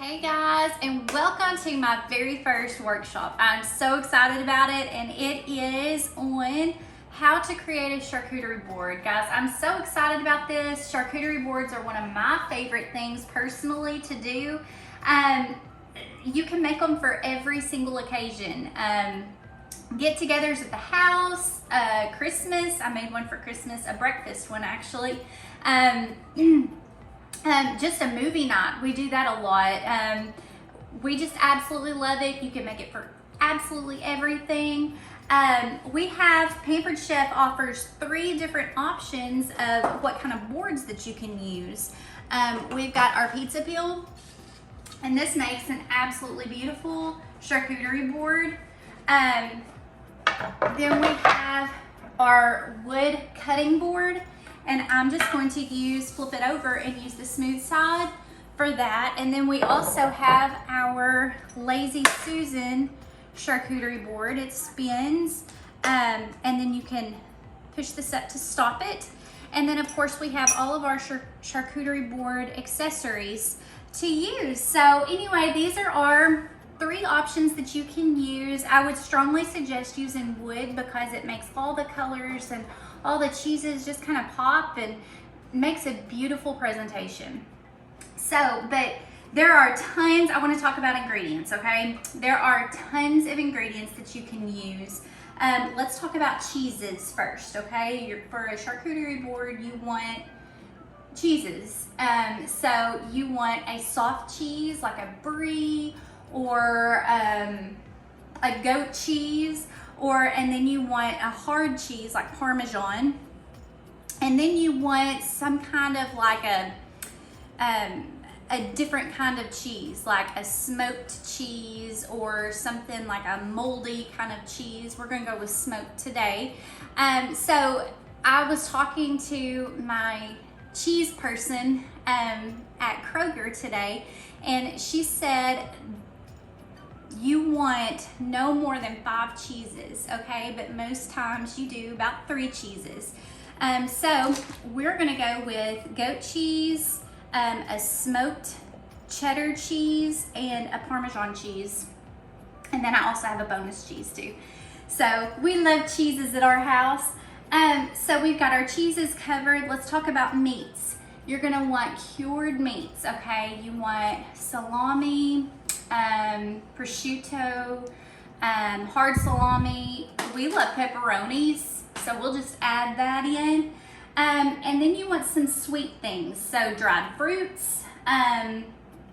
Hey guys, and welcome to my very first workshop. I'm so excited about it, and it is on how to create a charcuterie board. Guys, I'm so excited about this. Charcuterie boards are one of my favorite things personally to do. You can make them for every single occasion. Get-togethers at the house, Christmas. I made one for Christmas, a breakfast one actually. Just a movie night, we do that a lot. We just absolutely love it. You can make it for absolutely everything. We have Pampered Chef offers 3 different options of what kind of boards that you can use. We've got our pizza peel, and this makes an absolutely beautiful charcuterie board. Then we have our wood cutting board, and I'm just going to flip it over and use the smooth side for that. And then we also have our Lazy Susan charcuterie board. It spins, and then you can push this up to stop it. And then of course we have all of our charcuterie board accessories to use. So anyway, these are our 3 options that you can use. I would strongly suggest using wood because it makes all the colors and all the cheeses just kind of pop and makes a beautiful presentation. So, but there are tons, I want to talk about ingredients, okay? There are tons of ingredients that you can use. Let's talk about cheeses first, okay? For a charcuterie board, you want cheeses. So you want a soft cheese like a brie or a goat cheese, and then you want a hard cheese like Parmesan, and then you want some kind of like a different kind of cheese, like a smoked cheese or something like a moldy kind of cheese. We're gonna go with smoked today. So I was talking to my cheese person at Kroger today, and she said you want no more than 5 cheeses, okay? But most times you do about 3 cheeses. So we're gonna go with goat cheese, a smoked cheddar cheese, and a Parmesan cheese. And then I also have a bonus cheese too. So we love cheeses at our house. So we've got our cheeses covered. Let's talk about meats. You're gonna want cured meats, okay? You want salami, prosciutto, hard salami. We love pepperonis, so we'll just add that in. And then you want some sweet things, so dried fruits,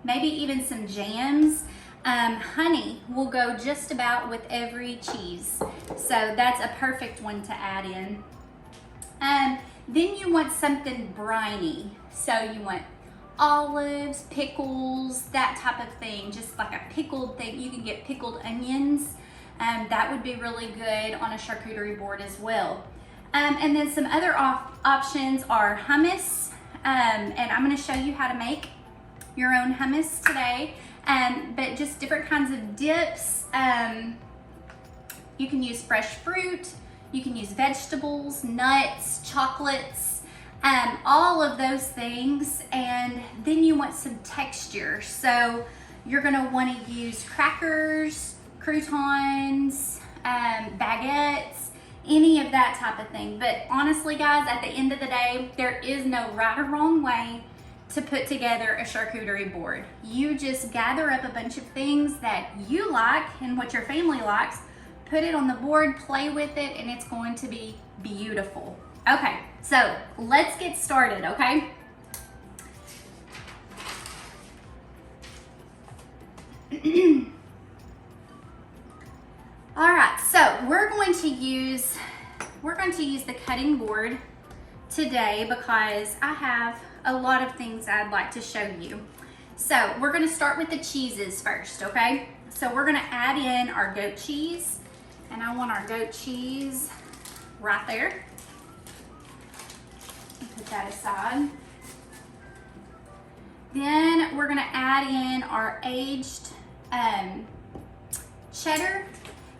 maybe even some jams. Honey will go just about with every cheese, so that's a perfect one to add in. Then you want something briny, so you want olives, pickles, that type of thing, just like a pickled thing. You can get pickled onions. That would be really good on a charcuterie board as well. And then some other options are hummus, and I'm going to show you how to make your own hummus today, but just different kinds of dips. You can use fresh fruit, you can use vegetables, nuts, chocolates, all of those things. And then you want some texture, so you're going to want to use crackers, croutons, baguettes, any of that type of thing. But honestly guys, at the end of the day, there is no right or wrong way to put together a charcuterie board. You just gather up a bunch of things that you like and what your family likes, put it on the board, play with it, and it's going to be beautiful. Okay, so let's get started, okay? All right, so we're going to use the cutting board today because I have a lot of things I'd like to show you. So we're going to start with the cheeses first, okay? So we're going to add in our goat cheese, and I want our goat cheese right there. Put that aside. Then we're going to add in our aged cheddar,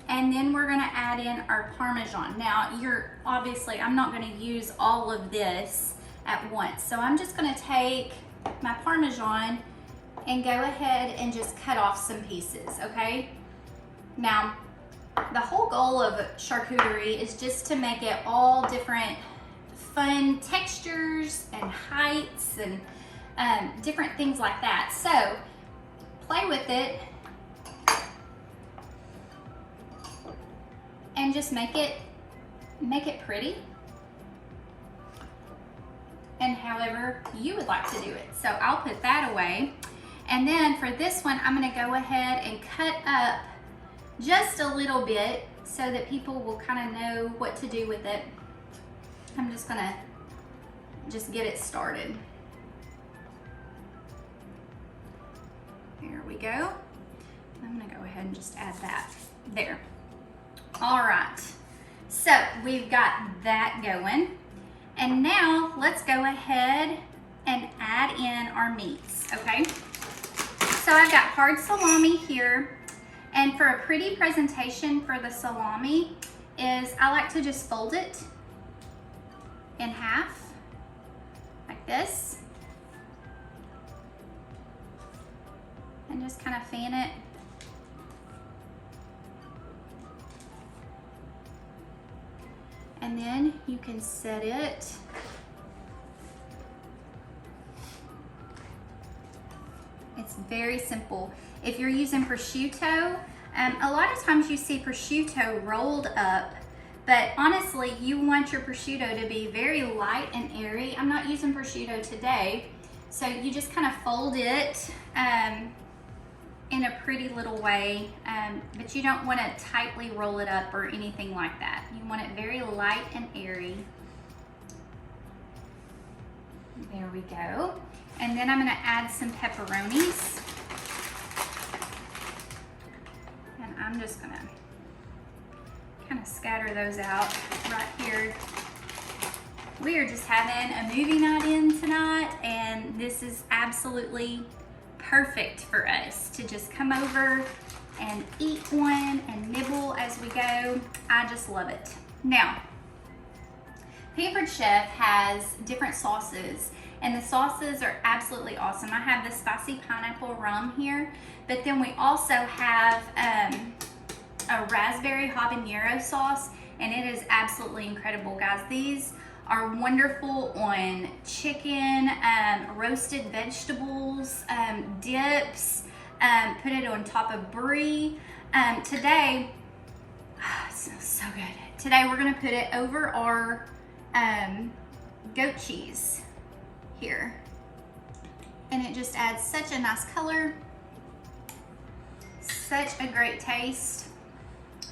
and then we're going to add in our Parmesan. Now, I'm not going to use all of this at once, so I'm just going to take my Parmesan and go ahead and just cut off some pieces, okay? Now, the whole goal of charcuterie is just to make it all different fun textures and heights and different things like that. So, play with it and just make it pretty and however you would like to do it. So I'll put that away. And then for this one, I'm gonna go ahead and cut up just a little bit so that people will kind of know what to do with it. I'm just gonna get it started. There we go. I'm gonna go ahead and just add that there. All right, so we've got that going. And now let's go ahead and add in our meats, okay? So I've got hard salami here. And for a pretty presentation for the salami is I like to just fold it in half like this. And just kind of fan it. And then you can set it It's very simple. If you're using prosciutto, a lot of times you see prosciutto rolled up, but honestly, you want your prosciutto to be very light and airy. I'm not using prosciutto today, so you just kind of fold it in a pretty little way, but you don't want to tightly roll it up or anything like that. You want it very light and airy. There we go. And then I'm going to add some pepperonis. And I'm just going to kind of scatter those out right here. We are just having a movie night in tonight, and this is absolutely perfect for us to just come over and eat one and nibble as we go. I just love it. Now, Pampered Chef has different sauces, and the sauces are absolutely awesome. I have the spicy pineapple rum here, but then we also have a raspberry habanero sauce, and it is absolutely incredible, guys. These are wonderful on chicken, roasted vegetables, dips, put it on top of brie. Today, it smells so good. Today we're gonna put it over our goat cheese here. And it just adds such a nice color, such a great taste.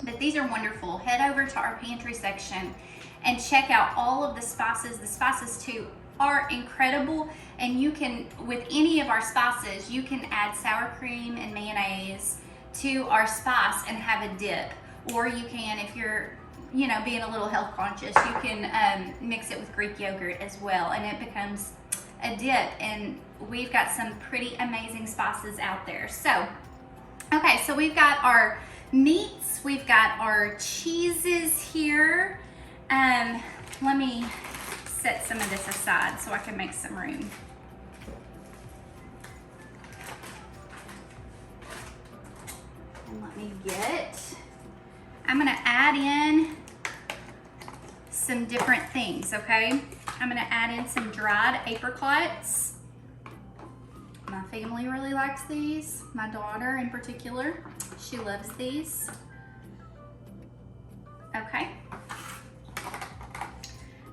But these are wonderful. Head over to our pantry section and check out all of the spices. The spices too are incredible, and you can, with any of our spices, you can add sour cream and mayonnaise to our spice and have a dip. Or you can, if you're being a little health conscious, you can mix it with Greek yogurt as well, and it becomes a dip. And we've got some pretty amazing spices out there. So, okay, so we've got our meats, we've got our cheeses here. Let me set some of this aside so I can make some room. And let me I'm gonna add in some different things, okay? I'm gonna add in some dried apricots. My family really likes these. My daughter in particular, she loves these. Okay.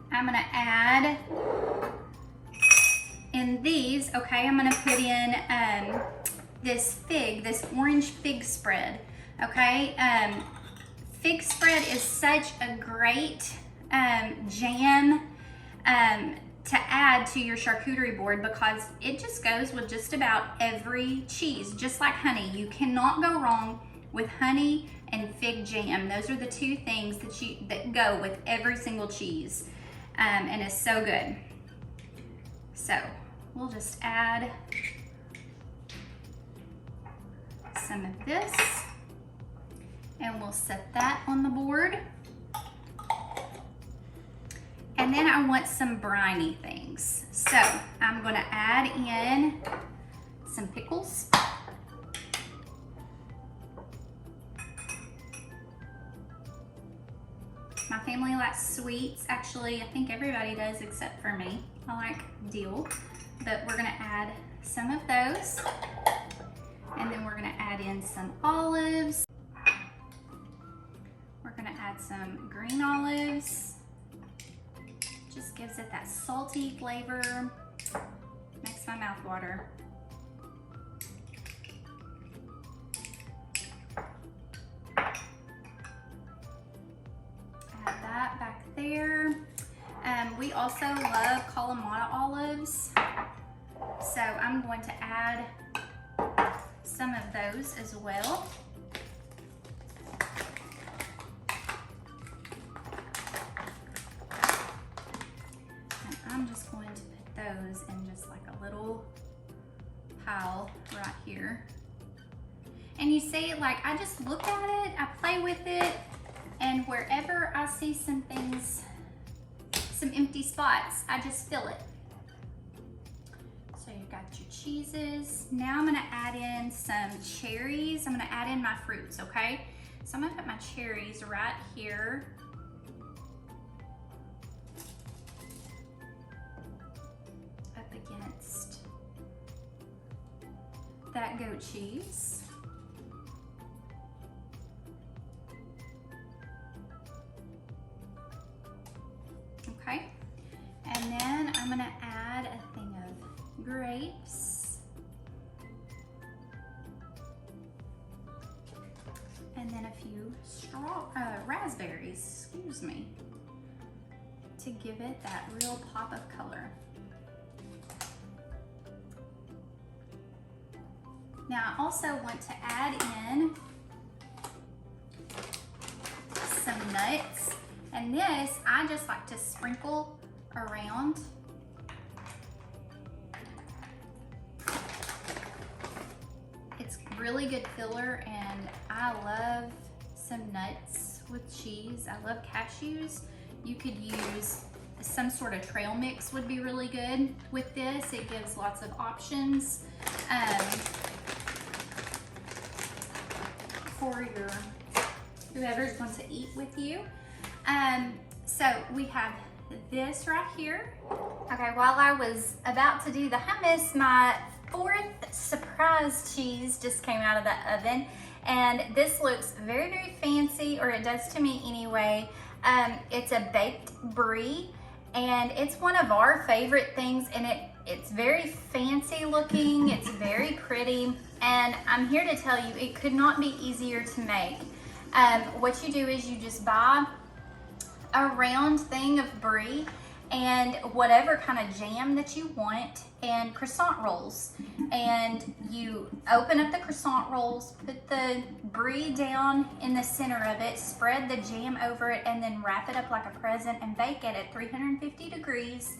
I'm gonna add in these, okay, I'm gonna put in this orange fig spread, okay? Fig spread is such a great jam to add to your charcuterie board because it just goes with just about every cheese, just like honey. You cannot go wrong with honey and fig jam. Those are the two things that go with every single cheese, and it's so good. So we'll just add some of this, and we'll set that on the board. And then I want some briny things. So I'm gonna add in some pickles. My family likes sweets. Actually, I think everybody does except for me. I like dill, but we're gonna add some of those. And then we're gonna add in some olives. We're gonna add some green olives. Just gives it that salty flavor. Makes my mouth water. Add that back there. We also love Kalamata olives, so I'm going to add some of those as well. And I'm just going to put those in just like a little pile right here. And you see, like, I just look at it, I play with it, and wherever I see some things, some empty spots, I just fill it. So you've got your cheeses. Now I'm gonna add in some cherries. I'm gonna add in my fruits, okay? So I'm gonna put my cherries right here. Up against that goat cheese. Okay, and then I'm gonna add a thing of grapes. And then a few raspberries, excuse me, to give it that real pop of color. Now I also want to add in some nuts. And this, I just like to sprinkle around. It's really good filler, and I love some nuts with cheese. I love cashews. You could use some sort of trail mix would be really good with this. It gives lots of options for your whoever's going to eat with you. So we have this right here. Okay, while I was about to do the hummus, my fourth surprise cheese just came out of the oven, and this looks very, very fancy, or it does to me anyway. It's a baked brie, and it's one of our favorite things, and it's very fancy looking, it's very pretty, and I'm here to tell you it could not be easier to make. What you do is you just buy a round thing of brie and whatever kind of jam that you want, and croissant rolls, and you open up the croissant rolls, put the brie down in the center of it, spread the jam over it, and then wrap it up like a present and bake it at 350 degrees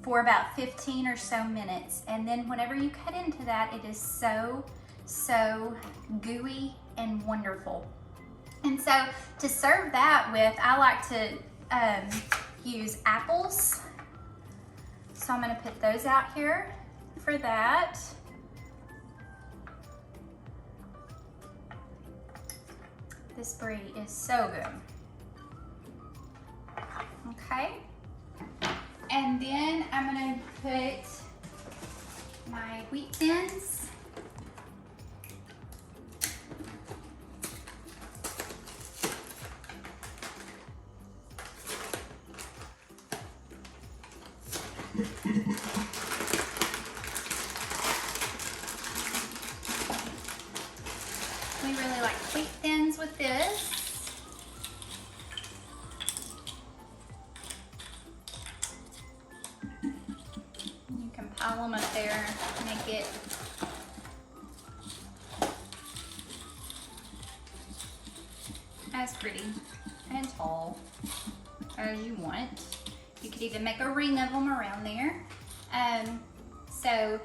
for about 15 or so minutes. And then whenever you cut into that, it is so gooey and wonderful. And so to serve that with, I like to use apples. So I'm gonna put those out here for that. This brie is so good. Okay. And then I'm gonna put my wheat thins. We really like wheat thins with this. You can pile them up there, make it as pretty and tall as you want. You could even make a ring of them around there. So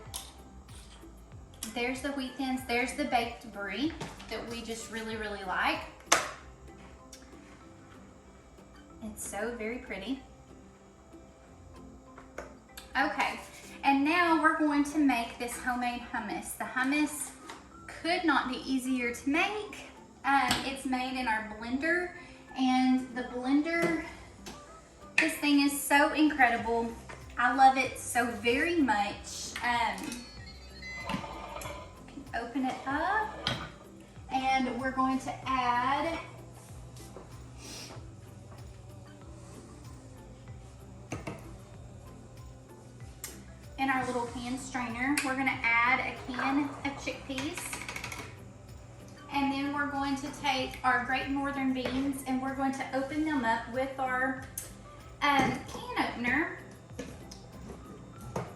there's the wheat thins, there's the baked brie that we just really, really like. It's so very pretty. Okay, And now we're going to make this homemade hummus. The hummus could not be easier to make. It's made in our blender, and the blender, this thing is so incredible. I love it so very much. Open it up, and we're going to add in our little can strainer, we're going to add a can of chickpeas, and then we're going to take our Great Northern beans and we're going to open them up with our can opener.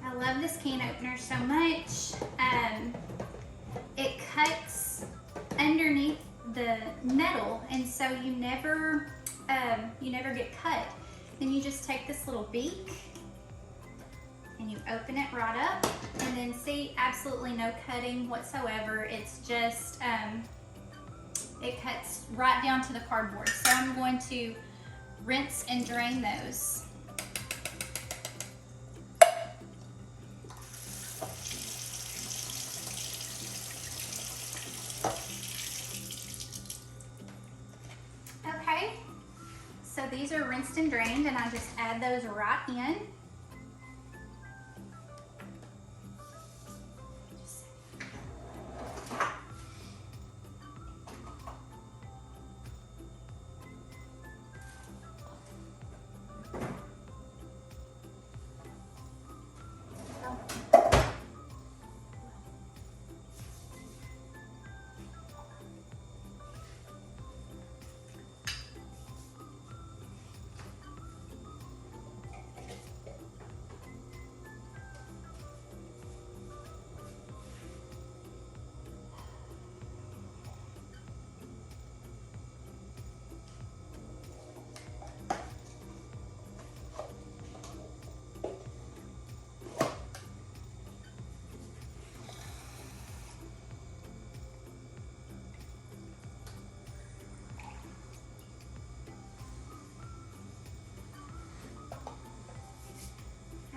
I love this can opener so much. It cuts underneath the metal, and so you never get cut. Then you just take this little beak and you open it right up, and then see, absolutely no cutting whatsoever. It's just it cuts right down to the cardboard. So I'm going to rinse and drain those. Okay, so these are rinsed and drained, and I just add those right in.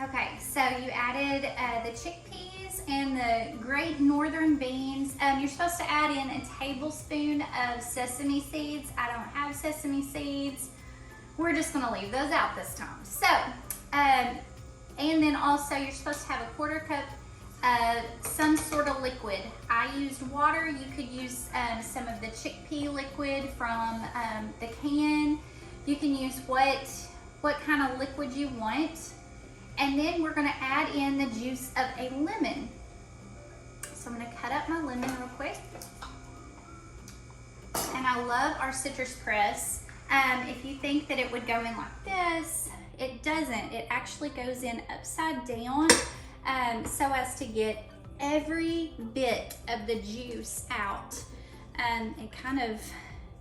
Okay, so you added the chickpeas and the Great Northern beans. You're supposed to add in a tablespoon of sesame seeds. I don't have sesame seeds. We're just gonna leave those out this time. So, and then also you're supposed to have a 1/4 cup of some sort of liquid. I used water. You could use some of the chickpea liquid from the can. You can use what kind of liquid you want. And then we're gonna add in the juice of a lemon. So I'm gonna cut up my lemon real quick. And I love our citrus press. If you think that it would go in like this, it doesn't. It actually goes in upside down so as to get every bit of the juice out. It kind of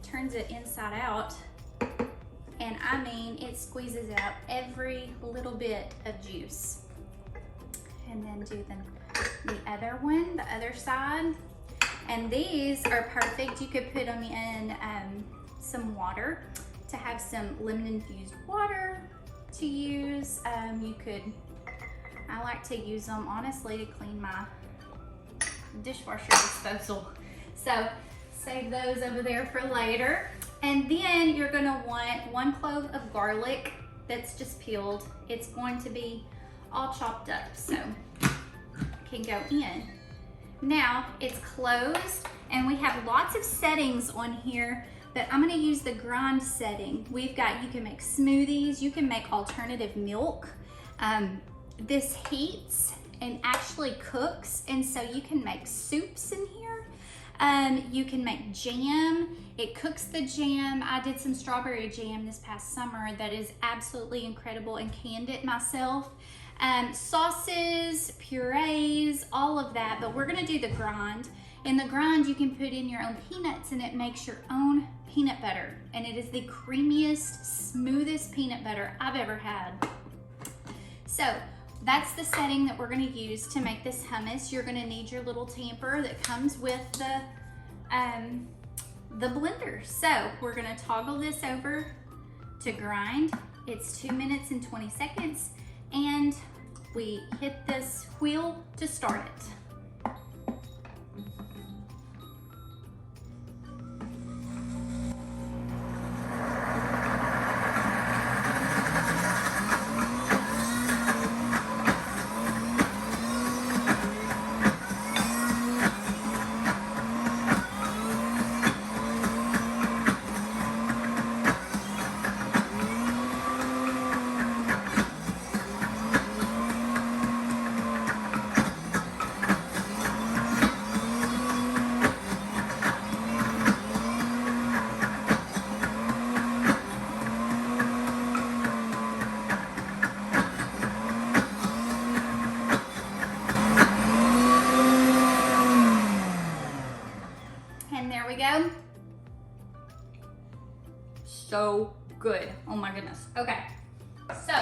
turns it inside out. And I mean, it squeezes out every little bit of juice. And then do the other one, the other side. And these are perfect. You could put them in some water to have some lemon infused water to use. I like to use them honestly to clean my dishwasher disposal. So save those over there for later. And then you're gonna want 1 clove of garlic that's just peeled. It's going to be all chopped up, so it can go in. Now it's closed, and we have lots of settings on here, but I'm gonna use the grind setting. You can make smoothies, you can make alternative milk. This heats and actually cooks, and so you can make soups in here. You can make jam. It cooks the jam. I did some strawberry jam this past summer that is absolutely incredible, and canned it myself. Sauces, purees, all of that, but we're gonna do the grind. In the grind, you can put in your own peanuts, and it makes your own peanut butter, and it is the creamiest, smoothest peanut butter I've ever had. So that's the setting that we're gonna use to make this hummus. You're gonna need your little tamper that comes with the blender. So we're gonna toggle this over to grind. It's 2 minutes and 20 seconds, and we hit this wheel to start it. And there we go. So good. Oh my goodness. Okay. So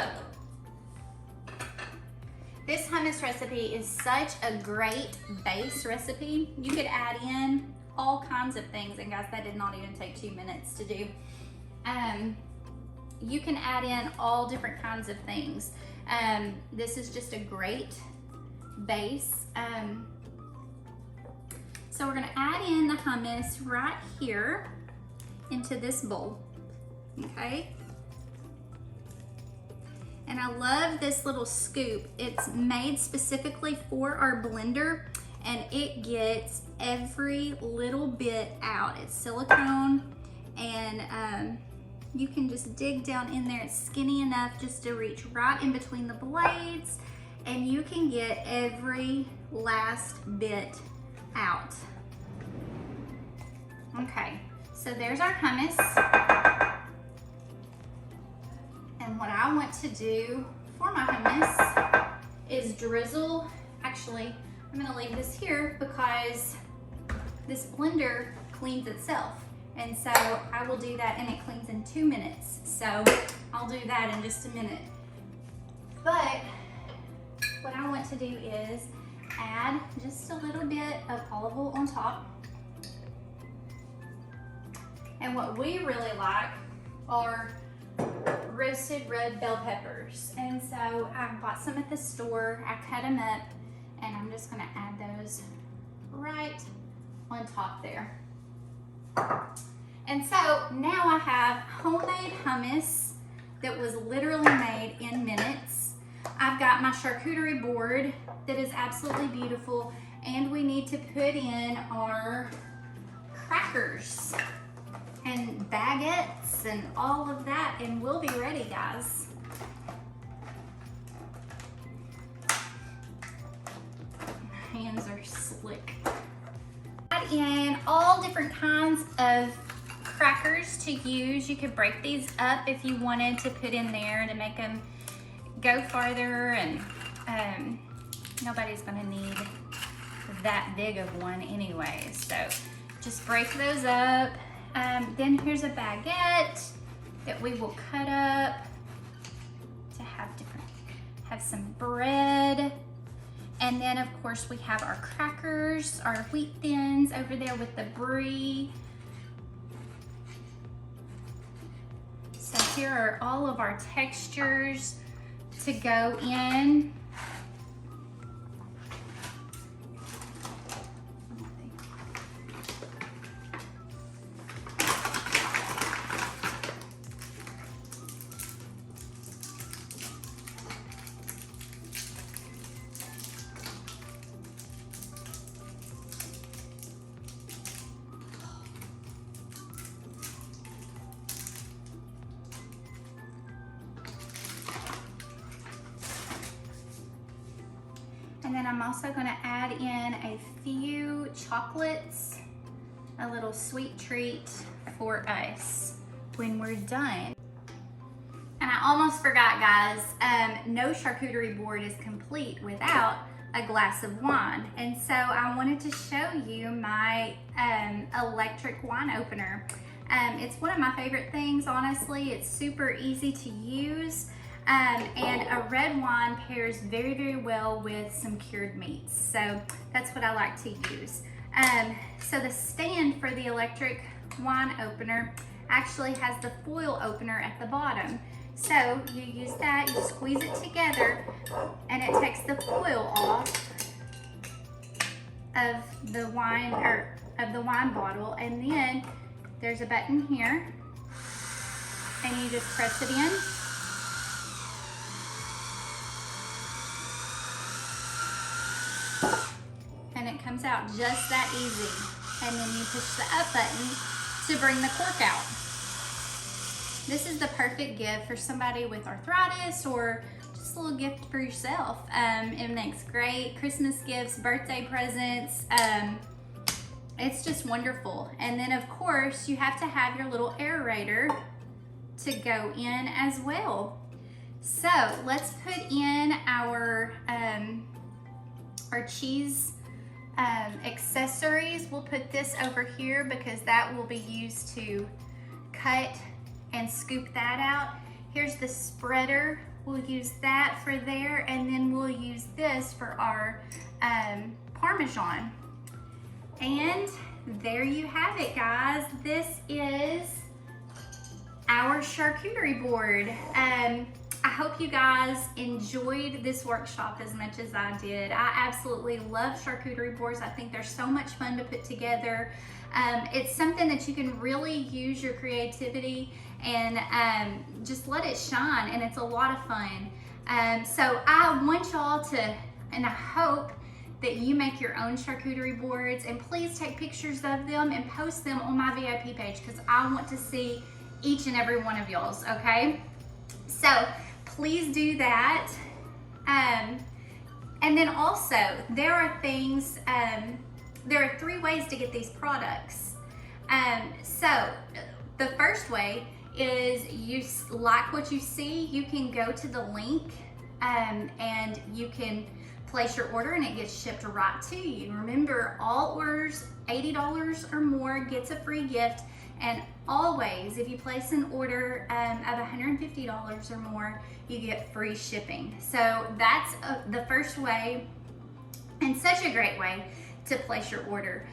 this hummus recipe is such a great base recipe. You could add in all kinds of things, and guys, that did not even take 2 minutes to do. You can add in all different kinds of things. This is just a great base. So we're gonna add in the hummus right here into this bowl, okay? And I love this little scoop. It's made specifically for our blender, and it gets every little bit out. It's silicone, and you can just dig down in there. It's skinny enough just to reach right in between the blades, and you can get every last bit out. Okay, so there's our hummus. And what I want to do for my hummus is drizzle, actually, I'm gonna leave this here because this blender cleans itself. And so I will do that, and it cleans in 2 minutes. So I'll do that in just a minute. But what I want to do is add just a little bit of olive oil on top. And what we really like are roasted red bell peppers. And so I bought some at the store, I cut them up, and I'm just gonna add those right on top there. And so now I have homemade hummus that was literally made in minutes. I've got my charcuterie board that is absolutely beautiful, and we need to put in our crackers and baguettes and all of that, and we'll be ready, guys. My hands are slick. Add in all different kinds of crackers to use. You could break these up if you wanted to put in there to make them go farther, and nobody's gonna need that big of one anyway, so just break those up. Then here's a baguette that we will cut up to have some bread. And then of course we have our crackers, our wheat thins over there with the brie. So here are all of our textures to go in. And then I'm also gonna add in a few chocolates, a little sweet treat for us when we're done. And I almost forgot, guys, no charcuterie board is complete without a glass of wine. And so I wanted to show you my electric wine opener. It's one of my favorite things, honestly. It's super easy to use. And a red wine pairs very, very well with some cured meats. So that's what I like to use. So the stand for the electric wine opener actually has the foil opener at the bottom. So you use that, you squeeze it together, and it takes the foil off of the wine, or of the wine bottle, and then there's a button here, and you just press it in. And it comes out just that easy. And then you push the up button to bring the cork out. This is the perfect gift for somebody with arthritis, or just a little gift for yourself. It makes great Christmas gifts, birthday presents. It's just wonderful. And then of course you have to have your little aerator to go in as well. So let's put in our cheese accessories. We'll put this over here because that will be used to cut and scoop that out. Here's the spreader. We'll use that for there, and then we'll use this for our Parmesan. And there you have it, guys. This is our charcuterie board. I hope you guys enjoyed this workshop as much as I did. I absolutely love charcuterie boards. I think they're so much fun to put together. It's something that you can really use your creativity and just let it shine, and it's a lot of fun. So I want y'all to, and I hope that you make your own charcuterie boards, and please take pictures of them and post them on my VIP page, because I want to see each and every one of y'all's, okay? So please do that. And then also, there are things, there are 3 ways to get these products. So the first way is, you like what you see, you can go to the link and you can place your order and it gets shipped right to you. Remember, all orders $80 or more gets a free gift, and always, if you place an order of $150 or more, you get free shipping. So that's the first way, and such a great way to place your order.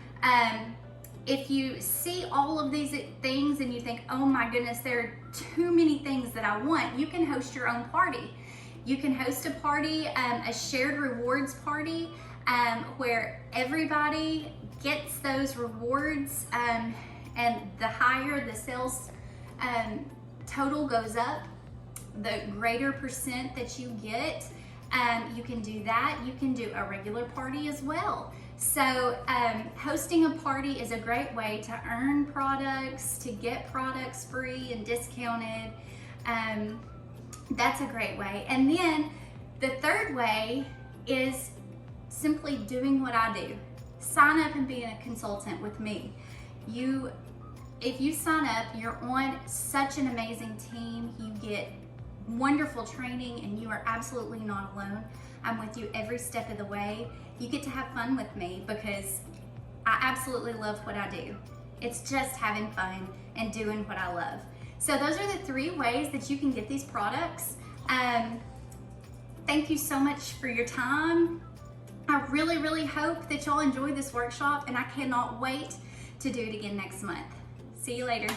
If you see all of these things and you think, oh my goodness, there are too many things that I want, you can host your own party. You can host a party, a shared rewards party, where everybody gets those rewards, and the higher the sales total goes up, the greater percent that you get. You can do that. You can do a regular party as well. So hosting a party is a great way to earn products, to get products free and discounted. That's a great way. And then the third way is simply doing what I do. Sign up and be a consultant with me. If you sign up, you're on such an amazing team. You get wonderful training, and you are absolutely not alone. I'm with you every step of the way. You get to have fun with me, because I absolutely love what I do. It's just having fun and doing what I love. So those are the 3 ways that you can get these products. Thank you so much for your time. I really, really hope that y'all enjoyed this workshop, and I cannot wait to do it again next month. See you later.